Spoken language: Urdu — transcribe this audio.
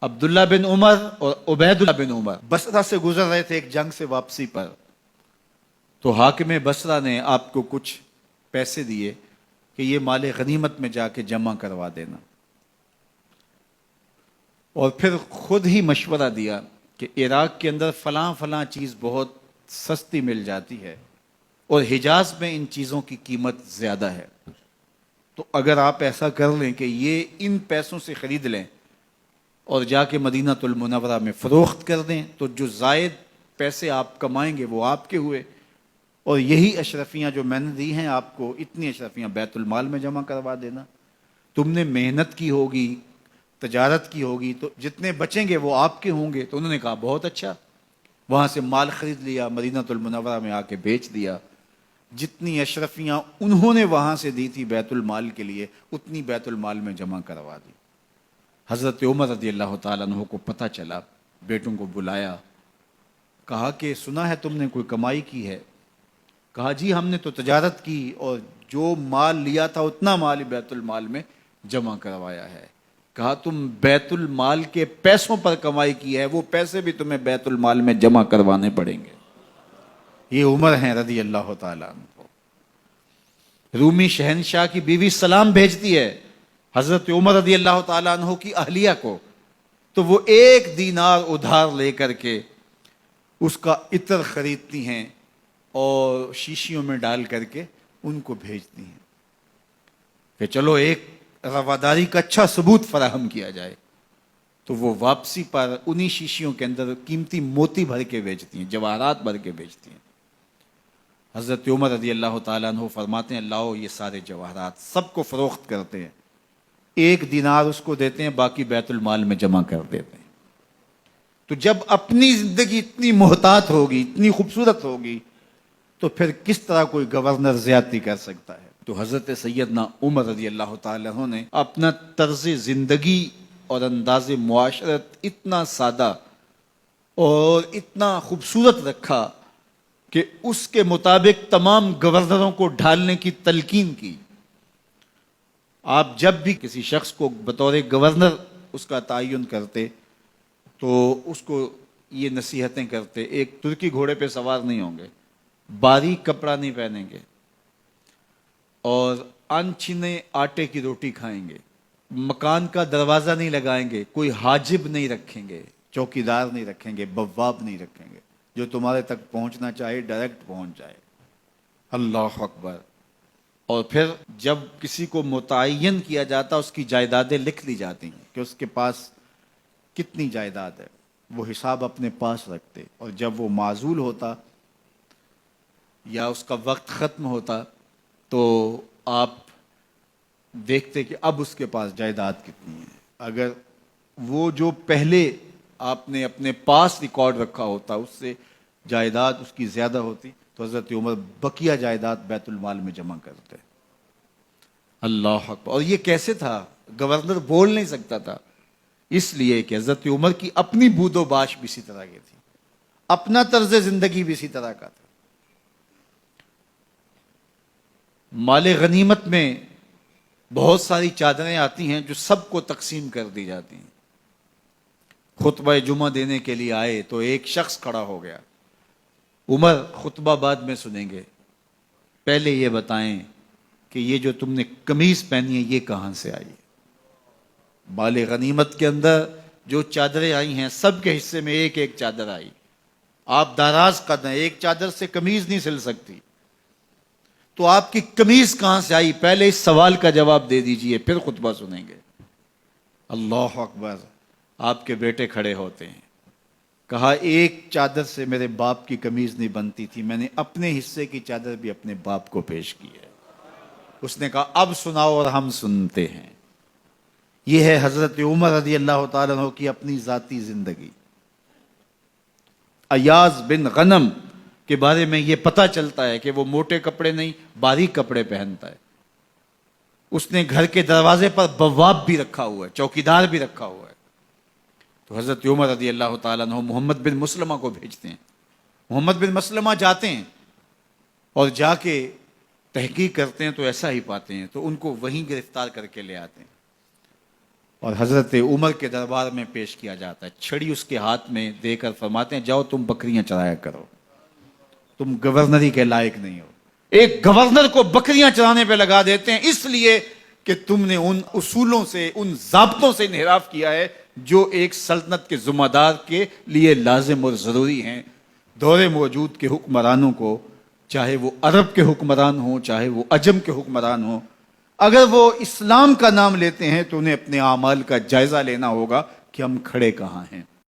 عبداللہ بن عمر اور عبید اللہ بن عمر بصرہ سے گزر رہے تھے ایک جنگ سے واپسی پر، تو حاکم بصرہ نے آپ کو کچھ پیسے دیے کہ یہ مال غنیمت میں جا کے جمع کروا دینا، اور پھر خود ہی مشورہ دیا کہ عراق کے اندر فلاں فلاں چیز بہت سستی مل جاتی ہے اور حجاز میں ان چیزوں کی قیمت زیادہ ہے، تو اگر آپ ایسا کر لیں کہ یہ ان پیسوں سے خرید لیں اور جا کے مدینہ المنورہ میں فروخت کر دیں، تو جو زائد پیسے آپ کمائیں گے وہ آپ کے ہوئے، اور یہی اشرفیاں جو میں نے دی ہیں آپ کو، اتنی اشرفیاں بیت المال میں جمع کروا دینا، تم نے محنت کی ہوگی، تجارت کی ہوگی، تو جتنے بچیں گے وہ آپ کے ہوں گے۔ تو انہوں نے کہا بہت اچھا، وہاں سے مال خرید لیا، مدینہ المنورہ میں آ کے بیچ دیا، جتنی اشرفیاں انہوں نے وہاں سے دی تھی بیت المال کے لیے، اتنی بیت المال میں جمع کروا دی۔ حضرت عمر رضی اللہ تعالیٰ عنہ کو پتہ چلا، بیٹوں کو بلایا، کہا کہ سنا ہے تم نے کوئی کمائی کی ہے؟ کہا جی ہم نے تو تجارت کی اور جو مال لیا تھا اتنا مال ہی بیت المال میں جمع کروایا ہے۔ کہا تم بیت المال کے پیسوں پر کمائی کی ہے، وہ پیسے بھی تمہیں بیت المال میں جمع کروانے پڑیں گے۔ یہ عمر ہیں رضی اللہ تعالیٰ عنہ۔ رومی شہنشاہ کی بیوی سلام بھیجتی ہے حضرت عمر رضی اللہ تعالیٰ عنہ کی اہلیہ کو، تو وہ 1 دینار ادھار لے کر کے اس کا عطر خریدتی ہیں اور شیشیوں میں ڈال کر کے ان کو بھیجتی ہیں کہ چلو ایک رواداری کا اچھا ثبوت فراہم کیا جائے۔ تو وہ واپسی پر انہی شیشیوں کے اندر قیمتی موتی بھر کے بیچتی ہیں، جواہرات بھر کے بیچتی ہیں۔ حضرت عمر رضی اللہ تعالیٰ عنہ فرماتے ہیں لاؤ یہ سارے جواہرات، سب کو فروخت کرتے ہیں، 1 دینار اس کو دیتے ہیں، باقی بیت المال میں جمع کر دیتے ہیں۔ تو جب اپنی زندگی اتنی محتاط ہوگی، اتنی خوبصورت ہوگی، تو پھر کس طرح کوئی گورنر زیادتی کر سکتا ہے؟ تو حضرت سیدنا عمر رضی اللہ تعالیٰ عنہ نے اپنا طرز زندگی اور انداز معاشرت اتنا سادہ اور اتنا خوبصورت رکھا کہ اس کے مطابق تمام گورنروں کو ڈھالنے کی تلقین کی۔ آپ جب بھی کسی شخص کو بطور گورنر اس کا تعین کرتے تو اس کو یہ نصیحتیں کرتے، ایک ترکی گھوڑے پہ سوار نہیں ہوں گے، باریک کپڑا نہیں پہنیں گے، اور انچھنے آٹے کی روٹی کھائیں گے، مکان کا دروازہ نہیں لگائیں گے، کوئی حاجب نہیں رکھیں گے، چوکیدار نہیں رکھیں گے، بواب نہیں رکھیں گے، جو تمہارے تک پہنچنا چاہے ڈائریکٹ پہنچ جائے۔ اللہ اکبر۔ اور پھر جب کسی کو متعین کیا جاتا اس کی جائیدادیں لکھ لی جاتی ہیں کہ اس کے پاس کتنی جائیداد ہے، وہ حساب اپنے پاس رکھتے، اور جب وہ معزول ہوتا یا اس کا وقت ختم ہوتا تو آپ دیکھتے کہ اب اس کے پاس جائیداد کتنی ہے۔ اگر وہ جو پہلے آپ نے اپنے پاس ریکارڈ رکھا ہوتا اس سے جائیداد اس کی زیادہ ہوتی تو حضرت عمر بقیہ جائیداد بیت المال میں جمع کرتے۔ اللہ اکبر۔ اور یہ کیسے تھا؟ گورنر بول نہیں سکتا تھا، اس لیے کہ حضرت عمر کی اپنی بود و باش بھی اسی طرح کی تھی، اپنا طرز زندگی بھی اسی طرح کا تھا۔ مال غنیمت میں بہت ساری چادریں آتی ہیں جو سب کو تقسیم کر دی جاتی ہیں۔ خطبہ جمعہ دینے کے لیے آئے تو ایک شخص کھڑا ہو گیا، عمر خطبہ بعد میں سنیں گے، پہلے یہ بتائیں کہ یہ جو تم نے قمیض پہنی ہے یہ کہاں سے آئی؟ مال غنیمت کے اندر جو چادریں آئی ہیں سب کے حصے میں ایک ایک چادر آئی، آپ داراز قد ہیں، ایک چادر سے قمیض نہیں سل سکتی، تو آپ کی قمیض کہاں سے آئی؟ پہلے اس سوال کا جواب دے دیجئے، پھر خطبہ سنیں گے۔ اللہ اکبر۔ آپ کے بیٹے کھڑے ہوتے ہیں، کہا ایک چادر سے میرے باپ کی قمیض نہیں بنتی تھی، میں نے اپنے حصے کی چادر بھی اپنے باپ کو پیش کی ہے۔ اس نے کہا اب سناؤ، اور ہم سنتے ہیں۔ یہ ہے حضرت عمر رضی اللہ تعالیٰ عنہ کی اپنی ذاتی زندگی۔ ایاز بن غنم کے بارے میں یہ پتہ چلتا ہے کہ وہ موٹے کپڑے نہیں باریک کپڑے پہنتا ہے۔ اس نے گھر کے دروازے پر بواب بھی رکھا ہوا ہے، چوکیدار بھی رکھا ہوا ہے۔ تو حضرت عمر رضی اللہ تعالیٰ عنہ محمد بن مسلمہ کو بھیجتے ہیں، محمد بن مسلمہ جاتے ہیں اور جا کے تحقیق کرتے ہیں تو ایسا ہی پاتے ہیں، تو ان کو وہیں گرفتار کر کے لے آتے ہیں اور حضرت عمر کے دربار میں پیش کیا جاتا ہے، چھڑی اس کے ہاتھ میں دے کر فرماتے ہیں جاؤ تم بکریاں چرایا کرو، تم گورنری کے لائق نہیں ہو۔ ایک گورنر کو بکریاں چرانے پہ لگا دیتے ہیں اس لیے کہ تم نے ان اصولوں سے، ان ضابطوں سے انحراف کیا ہے جو ایک سلطنت کے ذمہ دار کے لیے لازم اور ضروری ہیں۔ دور موجود کے حکمرانوں کو، چاہے وہ عرب کے حکمران ہوں چاہے وہ عجم کے حکمران ہوں، اگر وہ اسلام کا نام لیتے ہیں تو انہیں اپنے اعمال کا جائزہ لینا ہوگا کہ ہم کھڑے کہاں ہیں۔